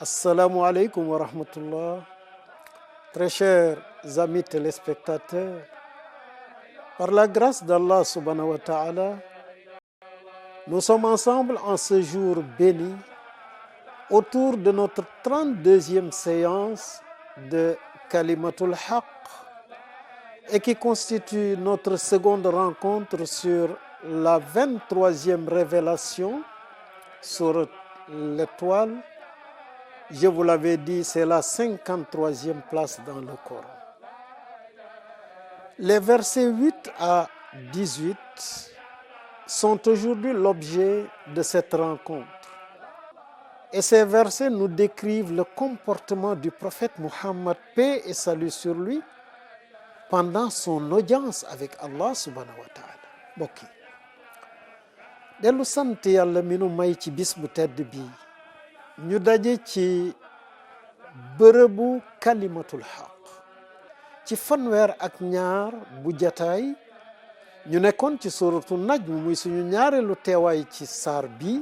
Assalamu alaikum wa rahmatullah. Très chers amis téléspectateurs, par la grâce d'Allah subhanahu wa ta'ala, nous sommes ensemble en ce jour béni autour de notre 32e séance de Kalimatul Haq et qui constitue notre seconde rencontre sur la 23e révélation sur l'étoile. Je vous l'avais dit, c'est la 53e place dans le Coran. Les versets 8 à 18 sont aujourd'hui l'objet de cette rencontre. Et ces versets nous décrivent le comportement du prophète Muhammad, paix et salut sur lui, pendant son audience avec Allah subhanahu wa ta'ala. Mbokk yi dellu sant yàlla mi nu may ci bis bu tedd bii ñu daje ci bërëbu kalimatul xaq ci fanweer ak ñaar bu jataay ñu nekkoon ci suratu najm muy suñu ñaareelu teewaay ci saar bi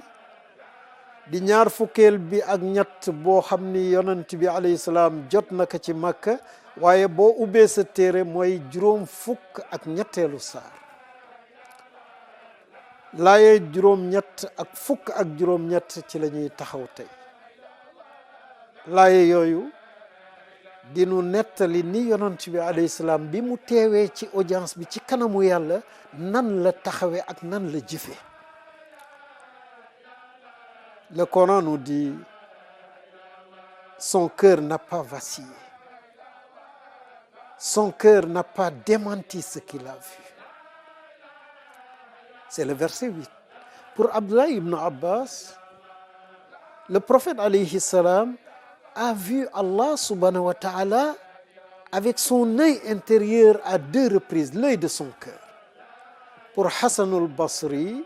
di ñaar fukkeel bi ak ñett boo xam ni yonent bi alayhi salaam jot na ko ci Makka waaye boo ubbee sa téere mooy juróom fukk ak ñetteelu saar laaye juróom ñett ak fukk ak juróom ñett ci la ñuy taxaw tey laaye yooyu dinu nettali ni yonent bi alayhi salaam bi mu teewee ci audience bi ci kanamu yàlla nan la taxawee ak nan la jëfe. Le Coran nous dit, son cœur n'a pas vacillé, son cœur n'a pas démenti ce qu'il a vu. C'est le verset 8. Pour Abdullah ibn Abbas, le prophète alayhi salam a vu Allah subhanahu wa ta'ala avec son œil intérieur à 2 reprises, l'œil de son cœur. Pour Hassan al-Basri,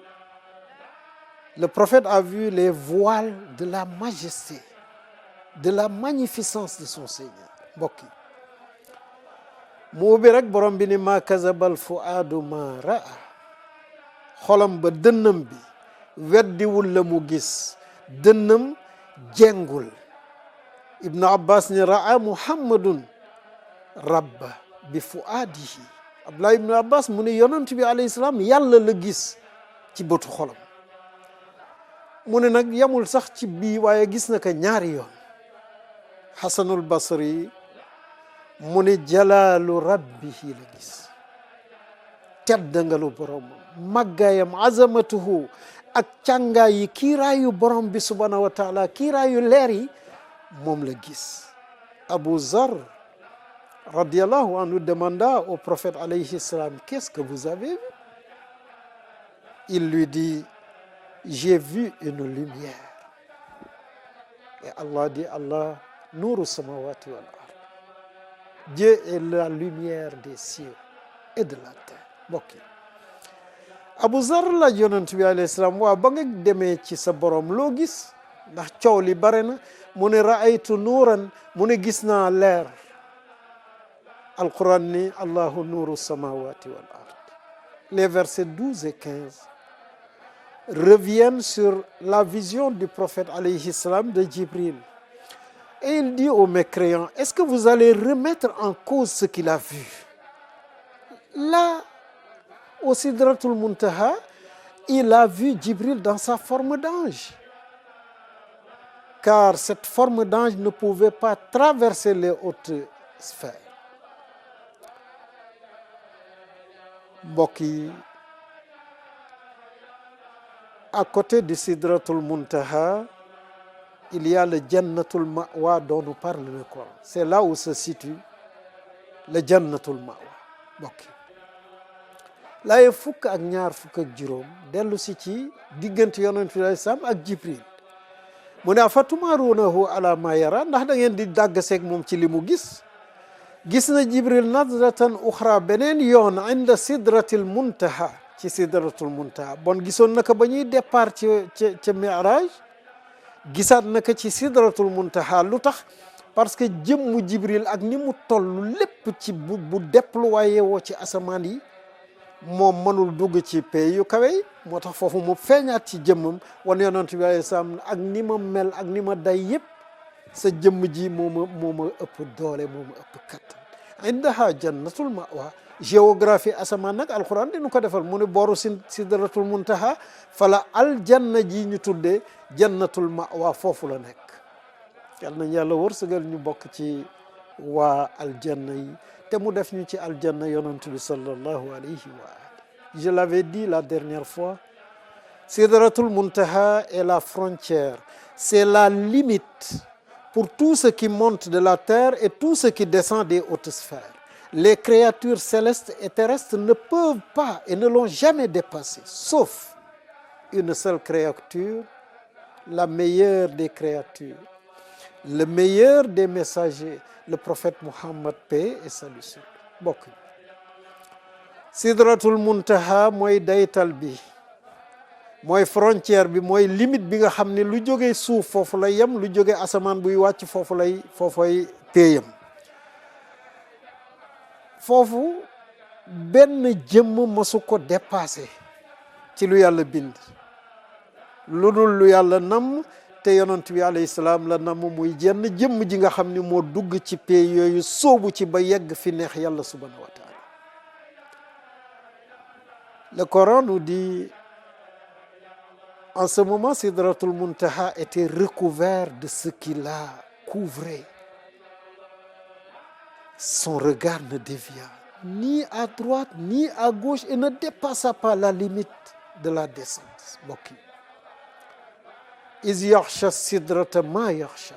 le prophète a vu les voiles de la majesté, de la magnificence de son Seigneur. Mbokk yi mu ubbi rek borom bi ni ma kazabal fuaadu ma raa, xolam ba dënnam bi weddiwul la mu gis, dënnam jengul. Ibn Abbas ni raa Muhammadun rabba bi fuaadihi. Abdullah ibn Abbas mu ni yonent bi alayhi salaam yàlla la gis ci bëtu xolam. mu ne nag yamul sax ci bii waaye gis na ko ñaari yoon. Hasanul Basri mu ne jalaalu rabbihi la gis, teddangalu boromam, màggaayam, azamatuhu ak càngaay yi kiiraayu borom bi subhanahu wa taala, kiiraayu leer yi moom la gis. Abu Zar radiallahu anhu demanda au prophète alayhi salam, qu'est-ce que vous avez vu? Il lui dit, j'ai vu une lumière. Et Allah dit, Allah nouru samawati wal ard. Dieu est la lumière des cieux et de la terre. Mbokk yi Abu Zar la yonent bi alayhi salaam waa ba nga demee ci sa borom loo gis, ndax coow li bare na. mu ne raaytu nuuran, mu ne gis naa leer. Alquran ni Allahu nouru samawati wal ard. Les versets 12 et 15 reviennent sur la vision du prophète alayhi salam de Jibril. Et il dit aux mécréants, est-ce que vous allez remettre en cause ce qu'il a vu? Là, au Sidratul Muntaha, il a vu Jibril dans sa forme d'ange. Car cette forme d'ange ne pouvait pas traverser les hautes sphères. Mbokk yi à côté du Sidratul Muntaha, il y a le Jannatul Ma'wa dont nous parle le Coran. C'est là où se situe le Jannatul Ma'wa. Mbokk yi laaye fukk ak ñaar fukk ak juróom dellu si ci diggante yonent bi alayhi salaam ak Jibril. mu ne afatumaruunahu ala ma yara, ndax da ngeen di dàgg seeg moom ci li mu gis. gis na Jibril nadratan uxra beneen yoon inda Sidratil Muntaha, ci Sidratul Muntaha. bon gisoon na ko ba ñuy départ ca Mi'raj, gisaat na ko ci Sidratul Muntaha. lu tax? parce que jëmmu Jibril ak ni mu toll lépp ci bu déployé woo ci asamaan yi moom mënul dugg ci pays yu kawe yi. moo tax foofu mu feeñaat ci jëmmam wan yonent bi alayhi salaam ak ni ma mel ak ni ma day yëpp sa jëmm ji moo ma ëpp doole moo ma ëpp kattan indaha jannatul mawa géographie asamaan nag alquran dinu ko defal mu ne booru sidratul muntaha fala aljanna ji ñu tuddee jannatul mawa foofu la nekk yal nañ yàlla wërsëgal ñu bokk ci waa aljanna yi te mu def ñu ci aljanna yonent bi sallallahu alayhi wa ali je l'avais dit la dernière fois sidratul muntaha est la frontière, c'est la limite pour tout ce qui monte de la terre et tout ce qui descend des hautes sphères. Les créatures célestes et terrestres ne peuvent pas et ne l'ont jamais dépassé, sauf une seule créature, la meilleure des créatures, le meilleur des messagers, le prophète Muhammad, paix et salut sur lui. Bokk sidratul muntaha mooy daytal bi mooy frontière bi mooy limite bi nga xam ne lu jóge suuf foofu lay yem lu jóge asamaan buy wàcc foofay péeyam foofu benn jëmm masu ko dépassé ci lu yàlla bind lu dul lu yàlla namm te yonent bi alayhi salaam la namm muy jenn jëmm ji nga xam ni moo dugg ci péey yooyu sóobu ci ba yegg fi neex yàlla subhanahu wa taala. Le Coran nous dit en ce moment sidratul muntaha était recouvert de ce qui la couvrait. Son regard ne dévia ni à droite ni à gauche et ne dépassa pas la limite de la descente. Mbokk yi iz yaxsha sidrata ma yaxsha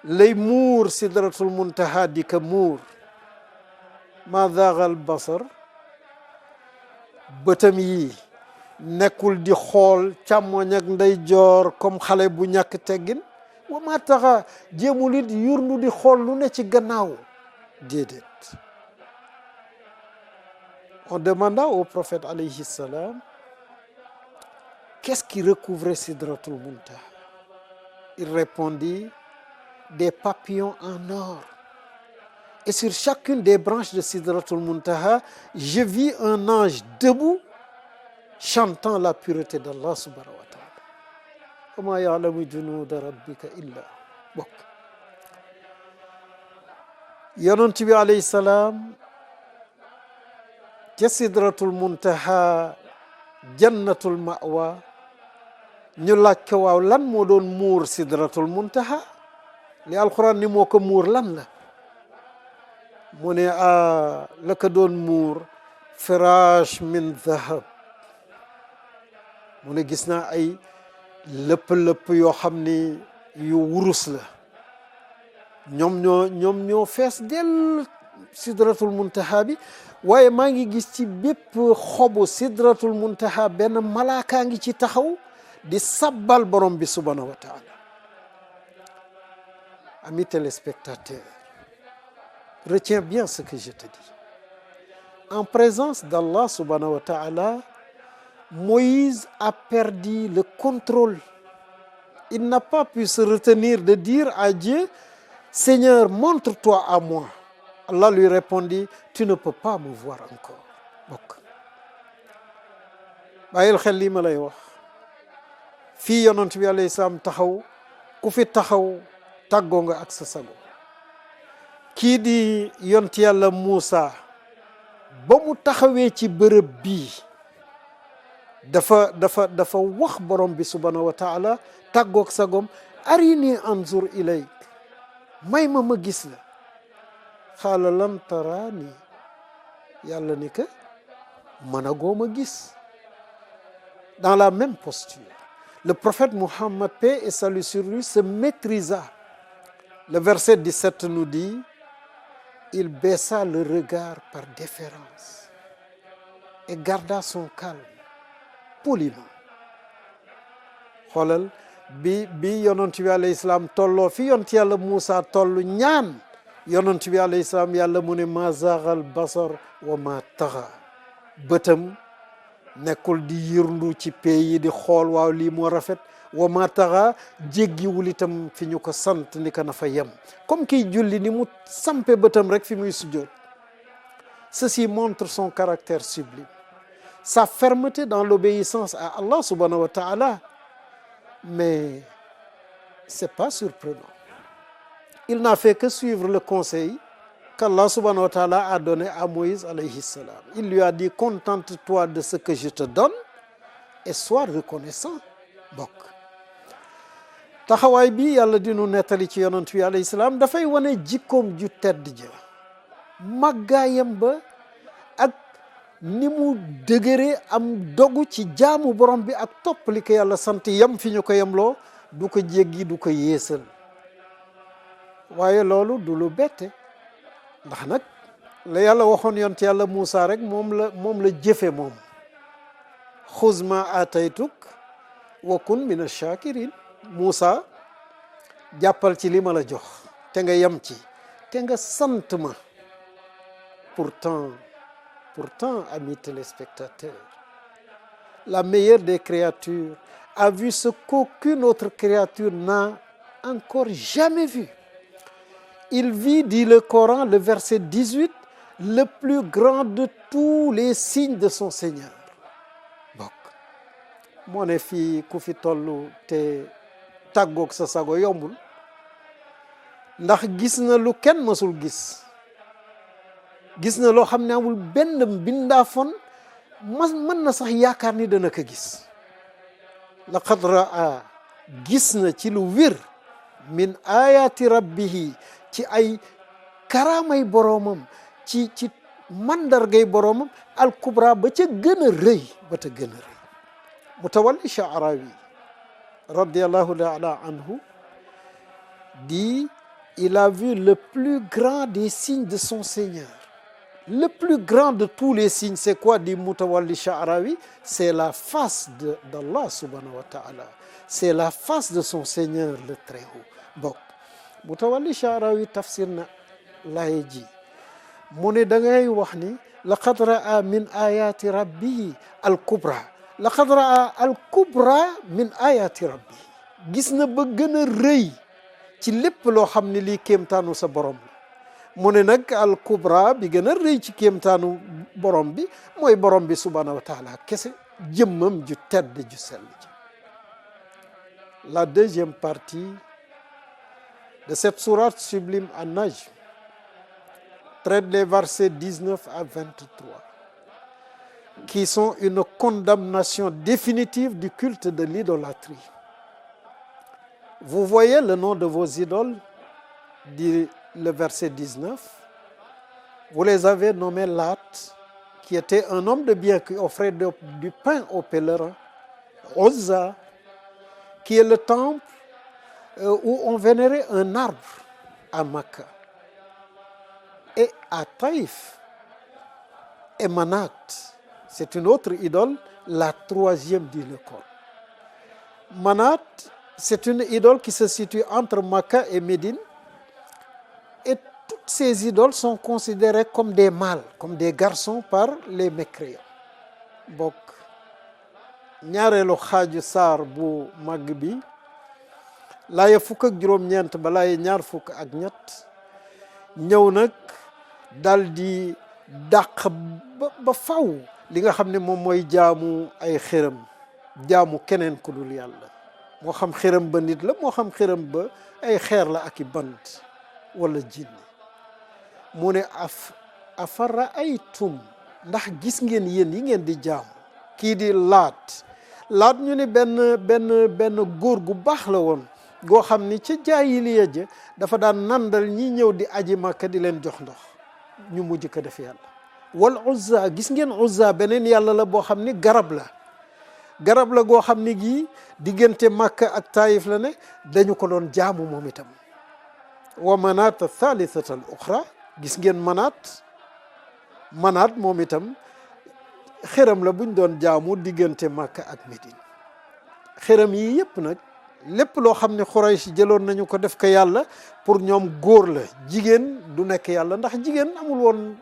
lay muur sidratul muntaha di ka muur ma daagal basar bëtam yi nekkul di xool càmmoñ ak ndeyjoor comme xale bu ñàkk teggin wa ma taxa jéemul it yurndu di xool lu ne ci gannaaw déedéet. On demanda au prophète alayhi salam qu'est-ce qui recouvrait sidratul muntaha. Il répondit des papillons en or. Et sur chacune des branches de sidratul muntaha je vis un ange debout chantant la pureté d'Allah subhanahu wa ta'ala. wa ma ya'lamu junuuda rabbika illa bokk yonent bi alayhi salaam ca sidratul muntaha jannatul ma'wa ñu laaj ko waaw lan moo doon muur sidratul muntaha li alquran ni moo ko muur lan la mu ne la ko doon muur firaash min dhahab mu ne gis naa ay lëpp-lëpp yoo xam ni yu wurus la ñoom ñoo fees del sidratul muntaha bi waaye maa ngi gis ci bépp xobu sidratul muntaha benn malaakaa ngi ci taxaw di sabbal borom bi subhanahu wa taala. Amis téléspectateurs, retiens bien ce que je te dis. En présence d'Allah subhanahu wa ta'ala, Moïse a perdu le contrôle. Il n'a pas pu se retenir de dire à Dieu, Seigneur, montre-toi à moi. Allah lui répondit, tu ne peux pas me voir encore. bokk bàyyil xel lii ma lay wax fii yonent bi alayhi salaam taxaw ku fi taxaw tàggoo nga ak sa sago kii di yonent yàlla Muusa ba mu taxawee ci bërëb bii dafa wax borom bi subhanahu wa taala tàggoog sagom arini anzur ilayk may ma gis la xaala lan taraani yàlla ni que mën a gooma gis. Dans la même posture le prophète Muhammad, paix et salut sur lui, se maîtrisa. Le verset 17 nous dit, il baissa le regard par déférence et garda son calme poliment. xoolal bi yonent bi alayhi salaam tolloo fi yonent yàlla Muusa toll ñaan yonent bi alayhi salaam yàlla mu ne ma zaagal basar wa ma taxa bëtam nekkul di yërndu ci pays yi di xool waaw lii moo rafet wa ma taxa jéggiwul itam fi ñu ko sant ni ko na fa yem comme kiy julli ni mu sampe bëtam rek fi muy sujjoot. Ceci montre son caractère sublime, sa fermeté dans l'obéissance à Allah subhanahu wa ta'ala. Mais c'est pas surprenant il n'a fait que suivre le conseil qu'Allah subhanahu wa ta'ala a donné à Moïse alayhi salam. Il lui a dit, contente-toi de ce que je te donne et sois reconnaissant. bokk taxawaay bi yàlla dinu nettali ci yonent bi alayhi salaam dafay wane jikkoom ju tedd ja màggaayam ba ak ni mu dëgëre am dogu ci jaamu borom bi ak topp li ko yàlla sant yem fi ñu ko yemloo du ko jéggi du ko yéesal waaye loolu du lu bette ndax nag la yàlla waxoon yonent yàlla Muusa rek moom la jëfe moom xuz ma ataytuk wa kun min ash-shakirin Muusa jàppal ci li ma la jox te nga yem ci te nga sant ma. Pourtant, amis téléspectateurs, la meilleure des créatures a vu ce qu'aucune autre créature n'a encore jamais vu. Il vit, dit le Coran, le verset 18, le plus grand de tous les signes de son Seigneur. bokk moo ne fii ku fi tollu te tàggoog sa sago yombul ndax gis na lu kenn mësul gis na loo xam ne amul benn mbindaafoon mën na sax yaakaar ni dana ko gis laqad raa gis na ci lu wér min ayati rabbihi ci ay karaamay boroomam ci mandargay boroomam al kubra ba ca gën a rëy Mutawalli Sha'rawi radiyallahu ta'ala anhu dit il a vu le plus grand des signes de son Seigneur. Le plus grand de tous les signes, c'est quoi, dit Mutawalli Sha'rawi? C'est la face d'Allah subhanahu wa ta'ala. C'est la face de son Seigneur le Très-Haut. bokk Mutawalli Sha'rawi tafsir na laay ji mu ne da ngay wax ni laqad ra'a min ayati rabbihi al kubra laqad ra'a al kubra min ayati rabbihi gis na ba gën a rëy ci lépp loo xam ne lii kéemtaanu sa borom la mu ne nag al kubra bi gën a rëy ci kéemtaanu borom bi mooy borom bi subhanahu wa taala kese jëmmam ju tedd ju sell ji. La deuxième partie de cette sourate sublime An-Najm traite les versets 19 à 23 qui sont une condamnation définitive du culte de l'idolâtrie. Vous voyez le nom de vos idoles, dit le verset 19. Vous les avez nommés Lat, qui était un homme de bien qui offrait du pain aux pèlerins. Uzza, qui est le temple où on vénérait un arbre à Makka. Et à Taïf, et Manat, c'est une autre idole, la troisième dit le Coran. Manat, c'est une idole qui se situe entre Makka et Médine. Et toutes ces idoles sont considérées comme des mâles, comme des garçons par les mécréants. bokk ñaareelu xaaju saar bu màgg bi laaya fukk ak juróom-ñeent ba laaya ñaar fukk ak ñett ñëw nag dal di dàq ba faw li nga xam ne moom mooy jaamu ay xërëm jaamu keneen ku dul yàlla moo xam xërëm ba nit la moo xam xërëm ba ay xeer la ak i bant wala jinne mu ne afara aytum ndax gis ngeen yéen yi ngeen di jaamu kii di laat ñu ne benn góor gu baax la woon goo xam ni ca jaahiliya ja dafa daan nandal ñi ñëw di aji Makka di leen jox ndox ñu mujj ko def yàlla. wal Uzza gis ngeen Uzza beneen yàlla la boo xam ni garab la goo xam ni gii diggante Makka ak Taïf la ne dañu ko doon jaamu moom itam. wa manaat thalithata al uxra gis ngeen manaat moom itam xërëm la buñ doon jaamu diggante Makka ak Médine. xërëm yi yëpp nag lépp loo xam ne Xuraysh jëloon nañu ko def ko yàlla pour ñoom góor la jigéen du nekk yàlla ndax jigéen amul woon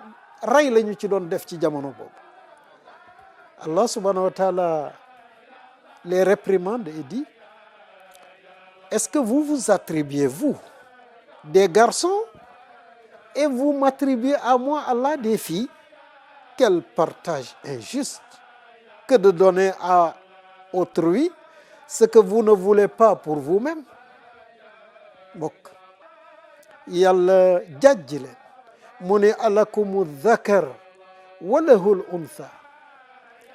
rey la ñu ci doon def ci jamono boobu. Allah subhanahu wa taala les réprimande et dit: est-ce que vous vous attribuez, vous, des garçons, et vous m'attribuez à moi, Allah, des filles? Quel partage injuste que de donner à autrui ce que vous ne voulez pas pour vous-même. bokk yàlla jàjj leen mu ne alakumu dhakar wa lahul untha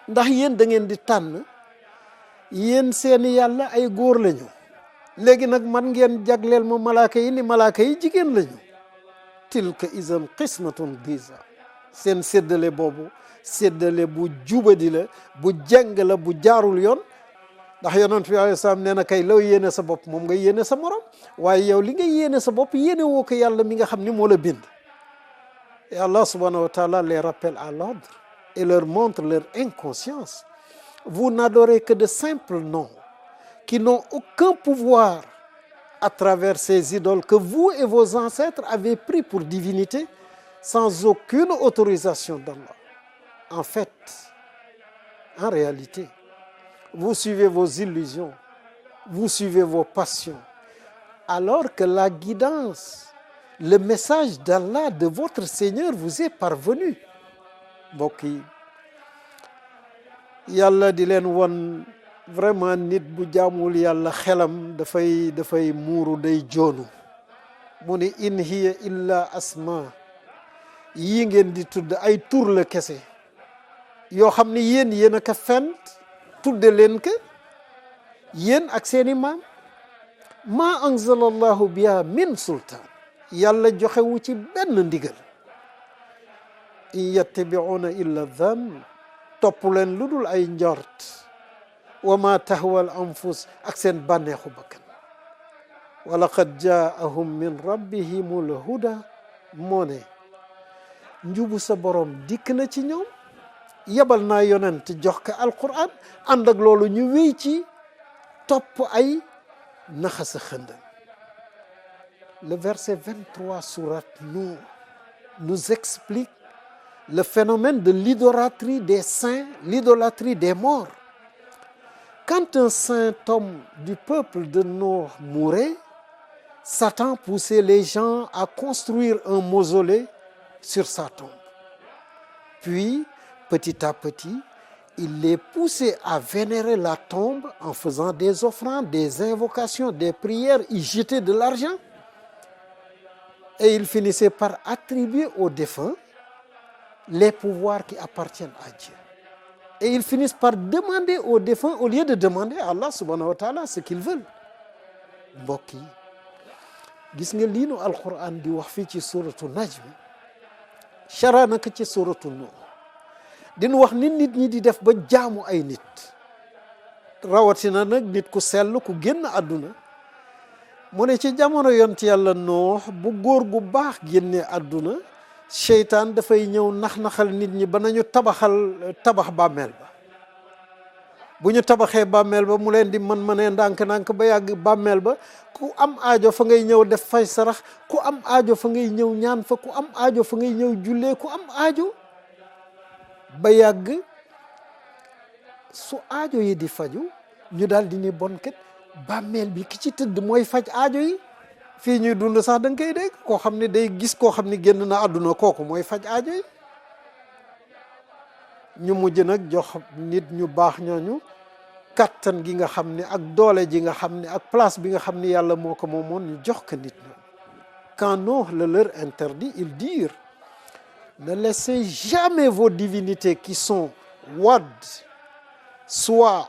ndax yéen da ngeen di tànn yéen seeni yàlla ay góor lañu léegi nag man ngeen jagleel ma malaaka yi ni malaaka yi jigéen lañu tilka izan qismatun diza seen séddale boobu séddale bu jubadi la bu jeng la bu jaarul yoon ndax yonent bi alayhi salaam nee na kay law yéene sa bopp moom nga yéene sa morom waaye yow li nga yéene sa bopp yéene woo ko yàlla mi nga xam ni moo la bind. Et Allah subhanahu wa ta'ala les rappelle à l'ordre et leur montre leur inconscience. Vous n'adorez que de simples noms qui n'ont aucun pouvoir à travers ces idoles que vous et vos ancêtres avez pris pour divinité sans aucune autorisation d'Allah. En fait, en réalité, vous suivez vos illusions, vous suivez vos passions, alors que la guidance, le message d'Allah, de votre Seigneur vous est parvenu. Mbokk yi yàlla di leen won vraiment nit bu jaamul yàlla xelam dafay muuru day joonu mu ne in hiya illa asma yi ngeen di tudd ay tur la kese yoo xam ne yéen a ko fent tudde leen ko yéen ak seeni maam maa anzalallahu biha min sultaan yàlla joxewu ci benn ndigal in yattabi'una illa dhann topp leen lu dul ay njort wa ma tahwal anfus ak seen bànneexu bakkan wa laqad jaahum min rabbihimul huda moo ne njubu sa borom dikk na ci ñoom yebal naa yonent jox ko alquran ànd ak loolu ñu wéy ci topp ay naxasa xëndal. Le verset 23 sourate Nour nous explique le phénomène de l'idolâtrie des saints, l'idolâtrie des morts. Quand un saint homme du peuple de Nour mourait, Satan poussait les gens à construire un mausolée sur sa tombe. Puis, petit à petit, il les poussait à vénérer la tombe en faisant des offrandes, des invocations, des prières, y jeter de l'argent. Et il finissait par attribuer aux défunts les pouvoirs qui appartiennent à Dieu. Et ils finissent par demander aux défunts au lieu de demander à Allah subhanahu wa ta'ala ce qu'ils veulent. Mbokk yi gis nga lii nu alquran di wax fii ci suratu najm chara naka ci suratu Nuh dinu wax nit ñi di def ba jaamu ay nit rawatina nag nit ku sell ku génn àdduna mu ne ci jamono yont yàlla Nuux bu góor gu baax génne àdduna seytaan dafay ñëw nax-naxal nit ñi ba nañu tabax bàmmeel ba bu ñu tabaxee bàmmeel ba mu leen di mënee ndànk-ndànk ba yàgg bàmmeel ba ku am aajo fa ngay ñëw def fay sarax ku am aajo fa ngay ñëw ñaan fa ku am aajo fa ngay ñëw jullee ku am aajo ba yàgg su aajo yi di faju ñu daal di ni bon kat bàmmeel bi ki ci tëdd mooy faj aajo yi fii ñuy dund sax da nga koy dégg koo xam ne day gis koo xam ne génn na àdduna kooku mooy faj aajo yi ñu mujj nag jox nit ñu baax ñooñu kattan gi nga xam ne ak doole ji nga xam ne ak place bi nga xam ne yàlla moo ko moomoon ñu jox ko nit ñooñu. Quand Noh le leur interdit, ils dirent: ne laissez jamais vos divinités qui sont Wad, Suwa,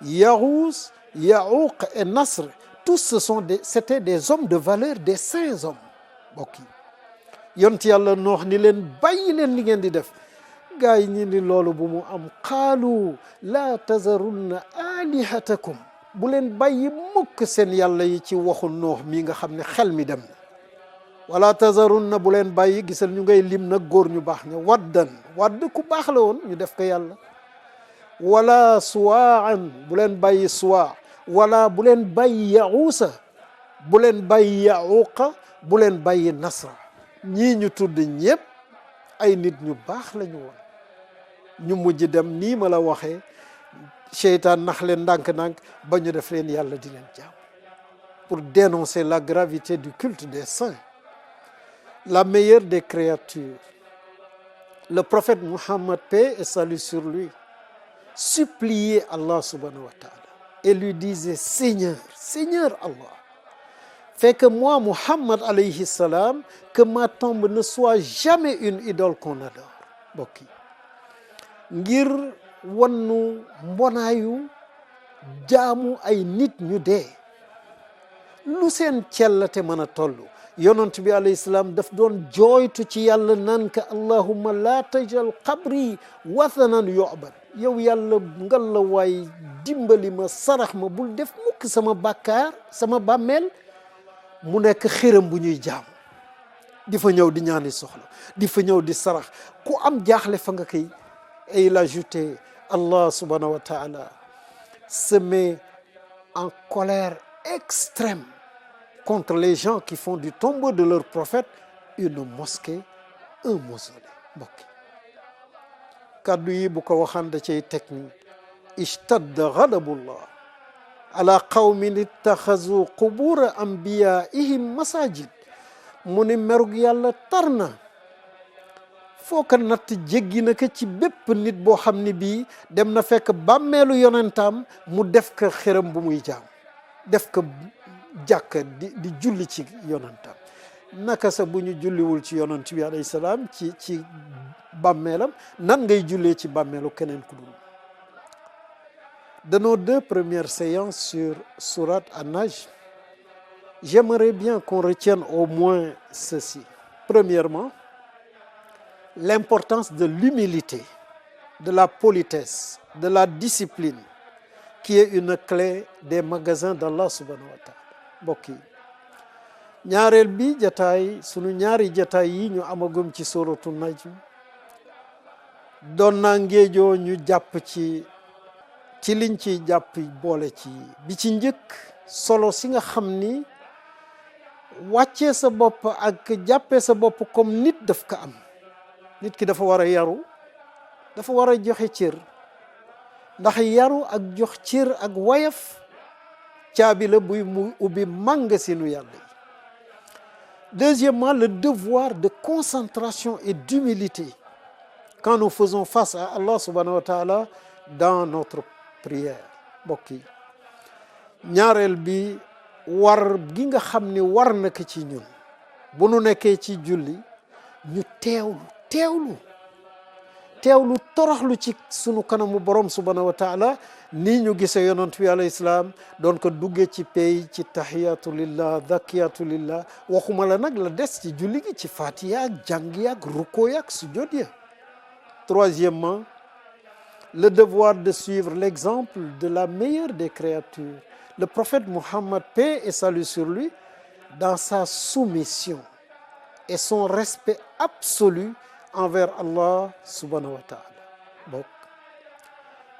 Yarouz, Yaouq et Nasr, tous c'était des hommes de valeur, des saints hommes. Mbokk yi yont yàlla noox ni leen bàyyi leen li ngeen di def gaa yi ñi ni loolu bu mu am qaalu laa tazarunna alihatakum bu leen bàyyi mukk seen yàlla yi ci waxu noox mi nga xam ne xel mi dem na wala tazarunna bu leen bàyyi gisal ñu ngay lim nag góor ñu baax ña wadd ku baax la woon ñu def ko yàlla wala suwaan bu leen bàyyi suwa wala bu leen bàyyi yahuusa bu leen bàyyi yahuuqa bu leen bàyyi nasra ñii ñu tudd ñëpp ay nit ñu baax lañu woon ñu mujj dem nii ma la waxee seytaan nax leen ndànk-ndànk ba ñu def leen yàlla di leen jaam pour dénoncer la gravité du culte des saints. La meilleure des créatures, le prophète Muhammad, paix et salut sur lui, suppliait Allah subhanahu wa ta'ala et lui disait: Seigneur, Seigneur Allah, fait que moi, Muhammad alayhi salam, que ma tombe ne soit jamais une idole qu'on adore mbokk yi ngir wannu mbonaayu jaamu ay nit ñu dee lu seen cellate mën a toll yonent bi alayhi salaam daf doon jooytu ci yàlla naan ka allahumma la tajal qabri wathanan yu'bad yow yàlla ngal la waay dimbali ma sarax ma bul def mukk sama bàkkaar sama bàmmeel mu nekk xiram bu ñuy jaam di fa ñëw di ñaani soxla di fa ñëw di sarax ku am jaaxle fa nga koy et il a ajouté Allah subhanahu wa ta'ala se met en colère extrême contre les gens qui font du tombeau de leur prophète une mosquée un mausolée mbokk kàddu yi bu ko waxaan da cay technique ishtadda ghadabullah ala qawmin ittaxazu qubura anbiyaihim masajid mu ni merug yàlla tar na foo ko natt jéggi na ko ci bépp nit boo xam ne bii dem na fekk bàmmeelu yonentam mu def ko xërëm bu muy jaam def ko jàkk di julli ci yonentam naka sa bu ñu julliwul ci yonent bi alayhi salaam ci bàmmeelam nan ngay jullee ci bàmmeelu keneen ku dul de nos 2 premières séances sur sourate An-Najm j'aimerais bien qu'on retienne au moins ceci premièrement l'importance de l'humilité de la politesse de la discipline qui est une clé des magasins d'Allah subhanahu wa ta'ala mbokk yi ñaareel bi jataay sunu ñaari jataay yi ñu amagum ci suratu Najm doon naa ngéejoo ñu jàpp ci liñ ci jàpp boole ci bi ci njëkk solo si nga xam ni wàccee sa bopp ak jàppee sa bopp comme nit daf ko am nit ki dafa war a yaru dafa war a joxe cër ndax yaru ak jox cër ak wayaf caabi la buy mu ubbi màngasinu yàlla yi deuxièmement le devoir de concentration et d'humilité quand nous faisons face à Allah subhanahu wa ta'ala dans notre prière mbokk yi ñaareel bi war gi nga xam ni war na ko ci ñun bu nu nekkee ci julli ñu teewlu toroxlu ci sunu kanamu borom subhanahu wa taala nii ñu gisee yonent bi alayhi salaam doon ko duggee ci pay ci tahiyatu lillah zakiyatu lillah waxuma la nag la des ci julli gi ci fatiha ak jàng yaak ruko yaak sujud ya troisièmement le devoir de suivre l'exemple de la meilleure des créatures le prophète Muhammad paix et salut sur lui dans sa soumission et son respect absolu envers Allah subhanahu wa ta'ala bokk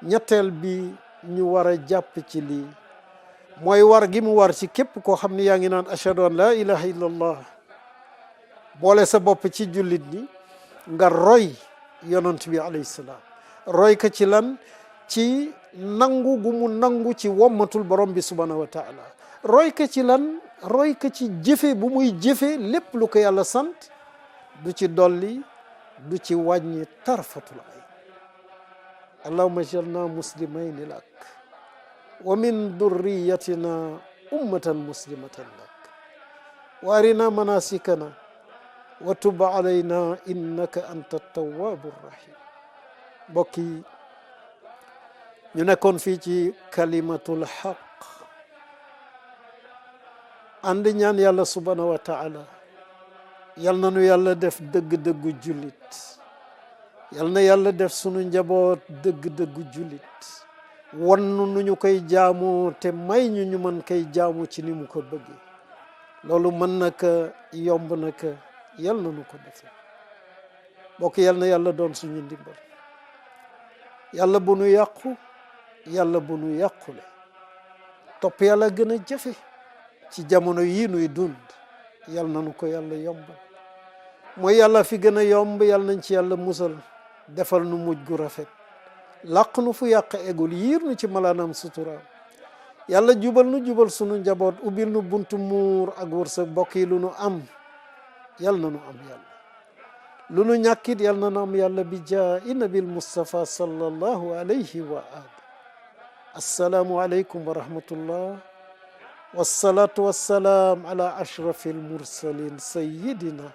ñetteel bi ñu war a jàpp ci lii mooy war gi mu war ci képp koo xam ne yaa ngi naan ashhadu an la ilaha illallah boole sa bopp ci jullit ñi nga roy yonent bi alayhi salaam roy ko ci lan ci nangu gu mu nangu ci wommatul borom bi subhanahu wa ta'ala roy ko ci lan roy ko ci jëfe bu muy jëfe lépp lu ko yàlla sant du ci dolli du ci wàññi tarfatul ay allahumma ij'alna muslimayni lak wa min durriyatina ummatan muslimatan lak wa arina manasikana wa tub alayna innaka anta tawwabu rahim mbokk yi ñu nekkoon fii ci kalimatul haq ànd ñaan yàlla subhanahu wa ta'ala yal na nu yàlla def dëgg-dëggu jullit yal na yàlla def sunu njaboot dëgg-dëggu jullit wan nu ñu koy jaamu te may ñu mën koy jaamu ci ni mu ko bëggee loolu mën na ko yomb na ko yal na nu ko defee bokk yal na yàlla doon suñu ndimbal yàlla bu nu yàqu yàlla bu nu yàqule topp yàlla gën a jafe ci jamono yii nuy dund yal na nu ko yàlla yombal mooy yàlla fi gën a yomb yal nañ ci yàlla musal defal nu mujj gu rafet làq nu fu yàq egul yiir nu ci malaanam suturaam yàlla jubal nu jubal sunu njaboot ubbil nu buntu muur ak wërsëg bokk yi lu nu am yal na nu am yàlla lu nu ñàkkit yal na nu am yàlla bi jaahi nabil Mustafa sallallahu alayhi wa ali assalaamu aleykum wa rahmatullah wassalatu wassalam ala ashrafi almursalin sayyidina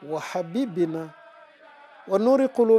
wa habibina wa nuri qulubina